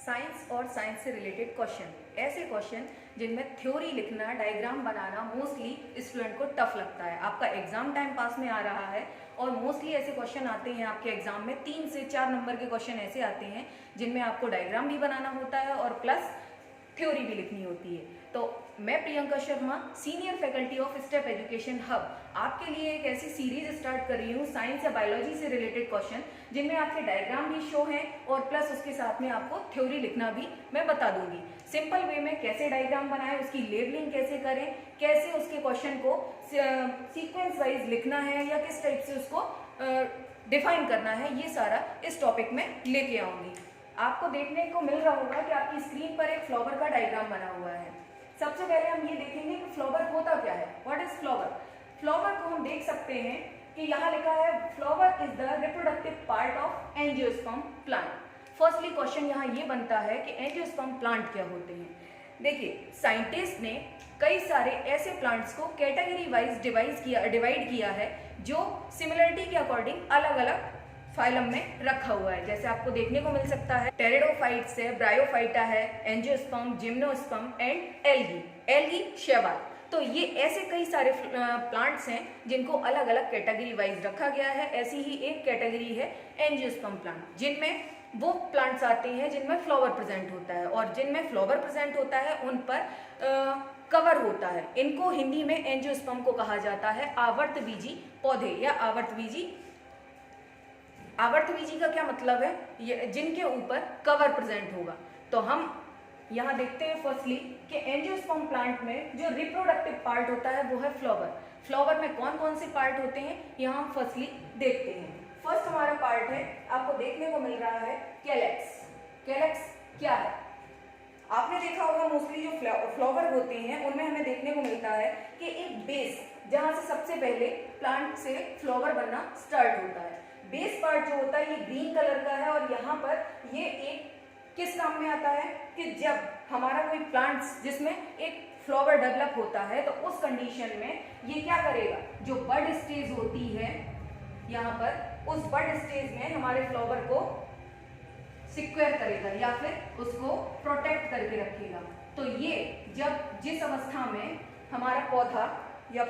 Science और science से related question, ऐसे क्वेश्चन जिनमें थ्योरी लिखना, डायग्राम बनाना मोस्टली स्टूडेंट को टफ लगता है। आपका एग्जाम टाइम पास में आ रहा है और मोस्टली ऐसे क्वेश्चन आते हैं आपके एग्जाम में, 3 से 4 नंबर के क्वेश्चन ऐसे आते हैं जिनमें आपको डायग्राम भी बनाना होता है और प्लस थ्योरी भी लिखनी होती है। तो मैं Priyanka Sharma, senior faculty of step education hub, आपके लिए एक ऐसी सीरीज स्टार्ट कर रही हूँ साइंस या बायोलॉजी से रिलेटेड क्वेश्चन, जिनमें आपके डायग्राम भी शो हैं और प्लस उसके साथ में आपको थ्योरी लिखना भी मैं बता दूंगी। सिंपल वे में कैसे डायग्राम बनाएं, उसकी लेबलिंग कैसे करें, कैसे उसके क्वेश्चन को सीक्वेंस वाइज लिखना है या किस टाइप से उसको डिफाइन करना है, ये सारा इस टॉपिक में लेके आऊंगी। आपको देखने को मिल रहा होगा कि आपकी स्क्रीन पर एक फ्लावर का डायग्राम बना हुआ है। सबसे पहले हम ये देखेंगे कि फ्लावर होता क्या है, व्हाट इज फ्लावर। फ्लावर को हम देख सकते हैं कि यहाँ लिखा है flower is the reproductive part of angiosperm plant. Firstly question यहाँ ये बनता है कि एंजियोस्पर्म प्लांट क्या होते हैं। देखिए, साइंटिस्ट ने कई सारे ऐसे प्लांट्स को कैटेगरी वाइज डिवाइड किया है जो सिमिलरिटी के अकॉर्डिंग अलग अलग फाइलम में रखा हुआ है। जैसे आपको देखने को मिल सकता है टेरिडोफाइट्स है, ब्रायोफाइटा है, एंजियोस्पर्म, जिम्नोस्पर्म एंड एल्गी शैवाल। तो ये ऐसे कई सारे प्लांट्स हैं जिनको अलग अलग कैटेगरी वाइज रखा गया है। ऐसी ही एक कैटेगरी है एंजियोस्पर्म प्लांट, जिनमें वो प्लांट्स आते हैं जिनमें फ्लावर प्रेजेंट होता है, और जिनमें फ्लावर प्रेजेंट होता है उन पर कवर होता है। इनको हिंदी में एंजियोस्पर्म को कहा जाता है आवर्तबीजी पौधे या आवर्तबीजी। आवर्तबीजी का क्या मतलब है, ये जिनके ऊपर कवर प्रेजेंट होगा। तो हम यहाँ देखते हैं फर्स्टली कि एंजियोस्पर्म प्लांट में जो रिप्रोडक्टिव पार्ट होता है वो है फ्लावर। फ्लावर में कौन कौन से पार्ट होते हैं यहाँ हम फर्स्टली देखते हैं। फर्स्ट हमारा पार्ट है, आपको देखने को मिल रहा है कैलेक्स। कैलेक्स क्या है, आपने देखा होगा मोस्टली जो फ्लावर होते हैं उनमें हमें देखने को मिलता है कि एक बेस, जहाँ से सबसे पहले प्लांट से फ्लावर बनना स्टार्ट होता है। बेस पार्ट जो होता है ये ग्रीन कलर का है और यहाँ पर ये एक किस काम में आता है कि जब हमारा कोई प्लांट्स जिसमें एक फ्लावर डेवलप होता है तो उस कंडीशन में ये क्या करेगा, जो बड स्टेज होती है यहाँ पर, उस बड स्टेज में हमारे फ्लावर को सिक्योर करेगा या फिर उसको प्रोटेक्ट करके रखेगा। तो ये जब जिस अवस्था में हमारा पौधा या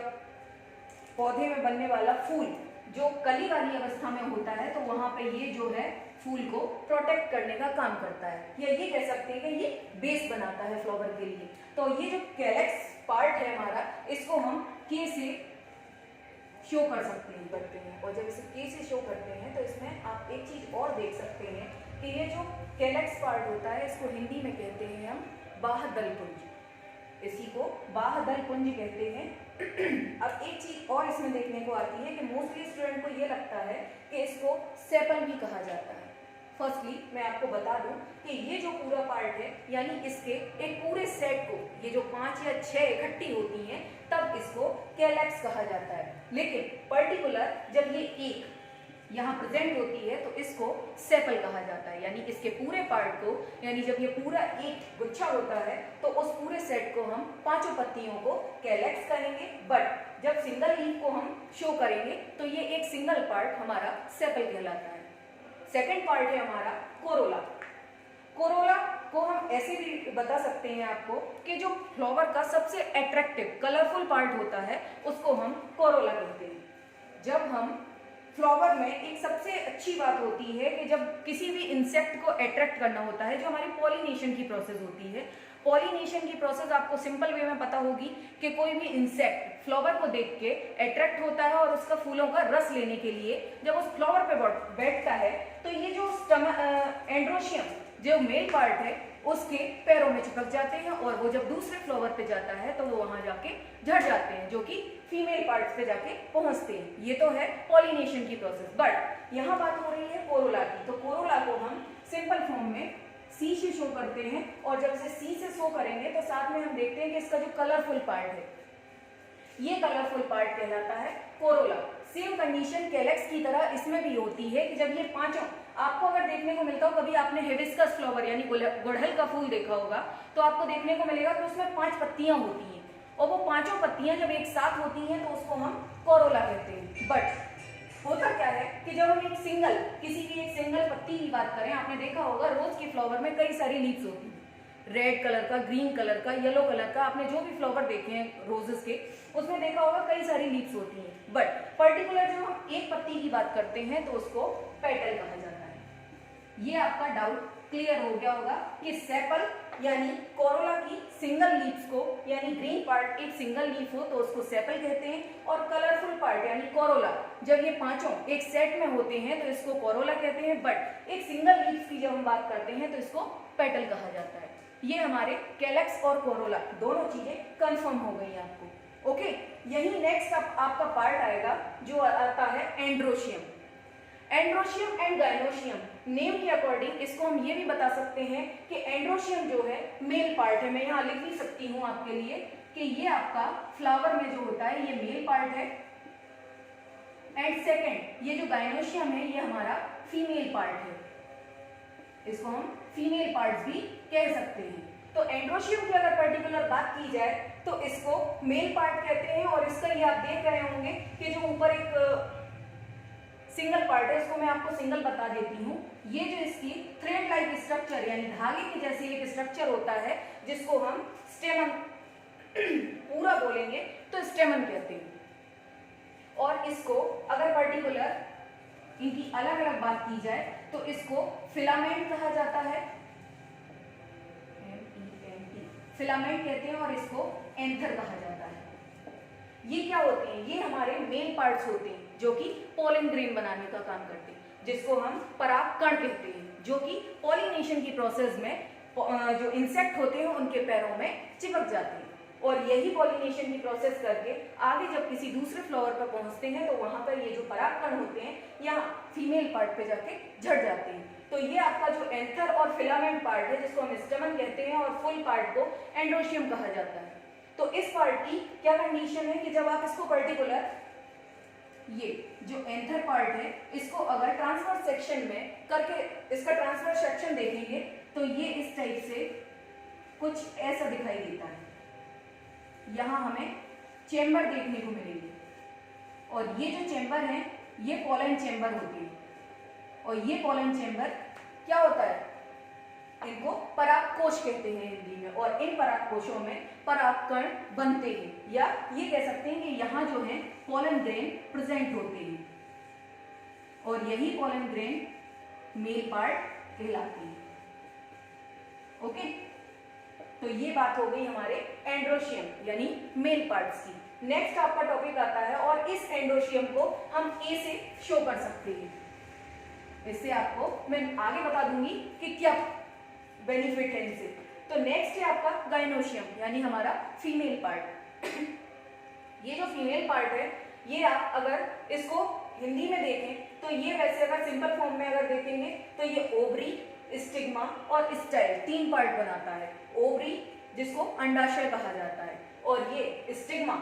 पौधे में बनने वाला फूल जो कली वाली अवस्था में होता है तो वहां पे ये जो है फूल को प्रोटेक्ट करने का काम करता है, या ये कह सकते हैं कि ये बेस बनाता है फ्लावर के लिए। तो ये जो कैलेक्स पार्ट है हमारा, इसको हम के से शो करते हैं और जब इसे के से शो करते हैं तो इसमें आप एक चीज और देख सकते हैं कि ये जो कैलेक्स पार्ट होता है इसको हिंदी में कहते हैं हम बाह्यदल पुंज, इसी को बाह्यदल पुंज कहते हैं। अब एक चीज और इसमें देखने को आती है कि मोस्टली स्टूडेंट को ये लगता है कि इसको सेपल भी कहा जाता है। फर्स्टली मैं आपको बता दूं कि ये जो पूरा पार्ट है यानी इसके एक पूरे सेट को, ये जो 5 या 6 इकट्ठी होती हैं तब इसको कैलेक्स कहा जाता है। लेकिन पर्टिकुलर जब ये एक यहाँ प्रेजेंट होती है तो इसको सेपल कहा जाता है, यानी इसके पूरे पार्ट को, यानी जब ये पूरा एक गुच्छा होता है तो उस पूरे सेट को हम 5 पत्तियों को कैलेक्स कहेंगे। बट जब सिंगल लीफ को हम शो करेंगे तो ये एक सिंगल पार्ट हमारा सेपल कहलाता है। सेकेंड पार्ट है हमारा कोरोला। कोरोला को हम ऐसे भी बता सकते हैं आपको कि जो फ्लावर का सबसे अट्रैक्टिव कलरफुल पार्ट होता है उसको हम कोरोला कहते हैं। जब हम फ्लावर में एक सबसे अच्छी बात होती है कि जब किसी भी इंसेक्ट को अट्रैक्ट करना होता है, जो हमारी पॉलिनेशन की प्रोसेस होती है। पॉलिनेशन की प्रोसेस आपको सिंपल वे में पता होगी कि कोई भी इंसेक्ट फ्लावर को देख के अट्रैक्ट होता है और उसका फूलों का रस लेने के लिए जब उस फ्लावर पे बैठता है तो ये जो एंड्रोशियम जो मेल पार्ट है उसके पैरों में चिपक जाते हैं और वो जब दूसरे फ्लावर पे जाता है तो वो वहां जाके झड़ जाते हैं, जो कि फीमेल पार्ट्स पे जाके पहुंचते हैं। ये तो है पॉलिनेशन की प्रोसेस। बट यहाँ बात हो रही है कोरोला की। तो कोरोला को हम सिंपल फॉर्म में सी से शो करते हैं और जब इसे सी से शो करेंगे तो साथ में हम देखते हैं कि इसका जो कलरफुल पार्ट है ये कलरफुल पार्ट कहलाता है कोरोला। सेम कंडीशन कैलेक्स की तरह इसमें भी होती है कि जब ये पांचों, आपको अगर देखने को मिलता हो कभी आपने हिबिस्कस फ्लावर यानी गुड़हल का फूल देखा होगा तो आपको देखने को मिलेगा कि उसमें 5 पत्तियां होती हैं और वो 5 पत्तियां जब एक साथ होती हैं तो उसको हम कोरोला कहते हैं। बट होता क्या है कि जब हम किसी भी एक सिंगल पत्ती की बात करें, आपने देखा होगा रोज के फ्लावर में कई सारी लीव्स होती हैं, रेड कलर का, ग्रीन कलर का, येलो कलर का, आपने जो भी फ्लावर देखे हैं रोजेस के उसमें देखा होगा कई सारी लीव्स होती हैं। बट पर्टिकुलर जब हम एक पत्ती की बात करते हैं तो उसको पेटल कहा जाता है। ये आपका डाउट क्लियर हो गया होगा कि सेपल यानी कोरोला की सिंगल लीव्स को, यानी ग्रीन पार्ट एक सिंगल लीफ हो तो उसको सेपल कहते हैं, और कलरफुल पार्ट यानी कोरोला जब ये पांचों एक सेट में होते हैं तो इसको कोरोला कहते हैं। बट एक सिंगल लीफ की जब हम बात करते हैं तो इसको पेटल कहा जाता है। ये हमारे कैलेक्स और कोरोला दोनों चीजें कंफर्म हो गई आपको। ओके, यही नेक्स्ट आपका पार्ट आएगा जो आता है androecium. Androecium and gynoecium, name के अकॉर्डिंग इसको हम ये भी बता सकते हैं कि एंड्रोशियम जो है मेल पार्ट है। मैं यहाँ लिख भी सकती हूँ आपके लिए कि ये आपका फ्लावर में जो होता है ये मेल पार्ट है, एंड सेकेंड ये जो गाइनोशियम है ये हमारा फीमेल पार्ट है, इसको हम फीमेल पार्ट्स भी कह सकते हैं। तो एंड्रोशियम की अगर पर्टिकुलर बात की जाए तो इसको मेल पार्ट कहते हैं, और इसका ये आप देख रहे होंगे कि जो ऊपर एक सिंगल पार्ट है, इसको मैं आपको सिंगल बता देती हूँ। ये जो इसकी थ्रेड लाइक स्ट्रक्चर यानी धागे के जैसे एक स्ट्रक्चर होता है जिसको हम स्टेमन पूरा बोलेंगे तो स्टेमन कहते हैं। और इसको अगर पर्टिकुलर इनकी अलग अलग बात की जाए तो इसको फिलामेंट कहा जाता है, फिलामेंट कहते हैं, और इसको एंथर कहा जाता है। ये क्या होते हैं? ये हमारे मेन पार्ट्स होते हैं जो कि पोलन ग्रेन बनाने का काम करते हैं, जिसको हम परागकण कहते हैं, जो कि पॉलिनेशन की प्रोसेस में जो इंसेक्ट होते हैं उनके पैरों में चिपक जाते हैं, और यही पॉलिनेशन की प्रोसेस करके आगे जब किसी दूसरे फ्लावर पर पहुंचते हैं तो वहां पर ये जो परागकण होते हैं यहाँ फीमेल पार्ट पे जाके झड़ जाते हैं। तो ये आपका जो एंथर और फिलामेंट पार्ट है जिसको हम स्टेमन कहते हैं, और फुल पार्ट को एंड्रोशियम कहा जाता है। तो इस पार्ट की क्या कंडीशन है कि जब आप इसको पर्टिकुलर ये जो एंथर पार्ट है इसको अगर ट्रांसवर्स सेक्शन में करके इसका ट्रांसवर्स सेक्शन देखेंगे तो ये इस टाइप से कुछ ऐसा दिखाई देता है। यहाँ हमें चेंबर देखने को मिलेंगे, और ये जो चेंबर है ये पोलन चेंबर होते हैं, और ये पोलन चेंबर क्या होता है? इनको परागकोश कहते हैं हिंदी में, और इन परागकोशों में परागकण बनते हैं, या ये कह सकते हैं कि यहाँ जो है पोलन ग्रेन प्रेजेंट होते हैं, और यही पोलन ग्रेन मेल पार्ट कहलाते हैं। ओके, तो ये बात हो गई हमारे एंड्रोशियम यानी मेल पार्ट्स की। नेक्स्ट आपका टॉपिक आता है, और इस एंड्रोशियम को हम ए से शो कर सकते हैं। इससे आपको मैं आगे बता दूंगी कि क्या बेनिफिट है इनसे। तो नेक्स्ट है आपका गाइनोशियम यानी हमारा फीमेल पार्ट। ये जो फीमेल पार्ट है ये आप अगर इसको हिंदी में देखें तो ये वैसे अगर सिंपल फॉर्म में अगर देखेंगे तो ये ओवरी, स्टिग्मा और स्टाइल तीन पार्ट बनाता है। ओवरी जिसको अंडाशय कहा जाता है, और ये स्टिग्मा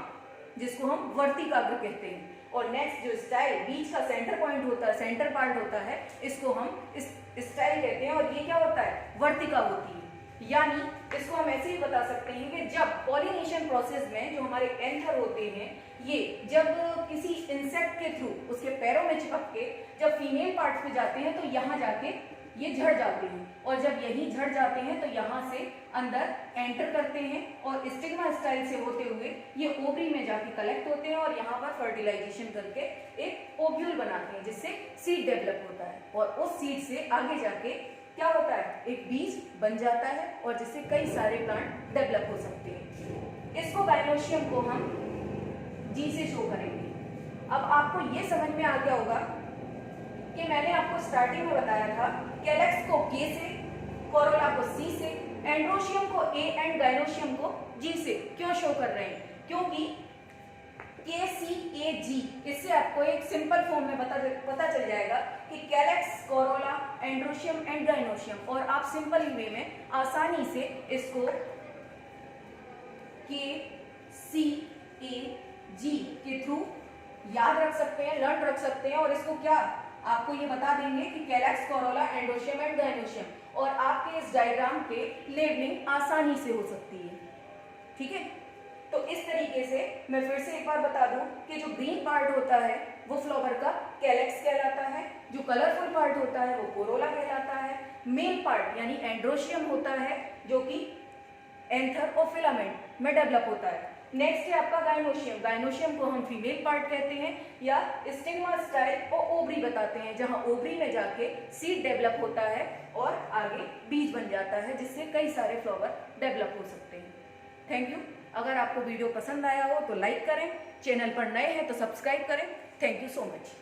जिसको हम वर्तिकाग्र कहते हैं, और नेक्स्ट जो स्टाइल बीच का सेंटर पॉइंट होता है, सेंटर पार्ट होता है, इसको हम स्टाइल कहते हैं, और ये क्या होता है? वर्तिका होती है। यानी इसको हम ऐसे ही बता सकते हैं कि जब पॉलिनेशन प्रोसेस में जो हमारे एंथर होते हैं ये जब किसी इंसेक्ट के थ्रू उसके पैरों में चिपक के जब फीमेल पार्ट पे जाते हैं तो यहाँ जाके ये झड़ जाते हैं, और जब यही झड़ जाते हैं तो यहाँ से अंदर एंटर करते हैं, और स्टिग्मा स्टाइल से होते हुए ये ओवरी में जाके कलेक्ट होते हैं, और यहाँ पर फर्टिलाइजेशन करके एक ओव्यूल बनाते हैं जिससे सीड डेवलप होता है, और उस सीड से आगे जाके क्या होता है? एक बीज बन जाता है, और जिससे कई सारे प्लांट डेवलप हो सकते हैं। इसको गाइनोशियम को हम जी से शो करेंगे। अब आपको ये समझ में आ गया होगा कि मैंने आपको स्टार्टिंग में बताया था कैलेक्स को के से, कोरोला को सी से, एंड्रोशियम को ए एंड गाइनोशियम को जी से क्यों शो कर रहे हैं? क्योंकि के सी ए जी इससे आपको एक सिंपल फॉर्म में पता चल जाएगा कि calyx, Corolla, androecium and gynoecium, और आप सिंपल वे में आसानी से इसको के सी ए जी के थ्रू याद रख सकते हैं, लर्न रख सकते हैं, और इसको क्या आपको ये बता देंगे कि calyx, Corolla, androecium and gynoecium, और आपके इस डायग्राम के लेबलिंग आसानी से हो सकती है। ठीक है, तो इस तरीके से मैं फिर से एक बार बता दूं कि जो ग्रीन पार्ट होता है वो फ्लावर का कैलेक्स कहलाता है, जो कलरफुल पार्ट होता है वो कोरोला कहलाता है, मेल पार्ट यानी एंड्रोशियम होता है जो कि एंथर और फिलामेंट में डेवलप होता है। नेक्स्ट है आपका गाइनोशियम। गाइनोशियम को हम फीमेल पार्ट कहते हैं या स्टिग्मा स्टाइल और ओवरी बताते हैं, जहां ओवरी में जाके सीड डेवलप होता है और आगे बीज बन जाता है, जिससे कई सारे फ्लावर डेवलप हो सकते हैं। Thank you. अगर आपको वीडियो पसंद आया हो तो लाइक करें, चैनल पर नए हैं तो सब्सक्राइब करें। Thank you so much.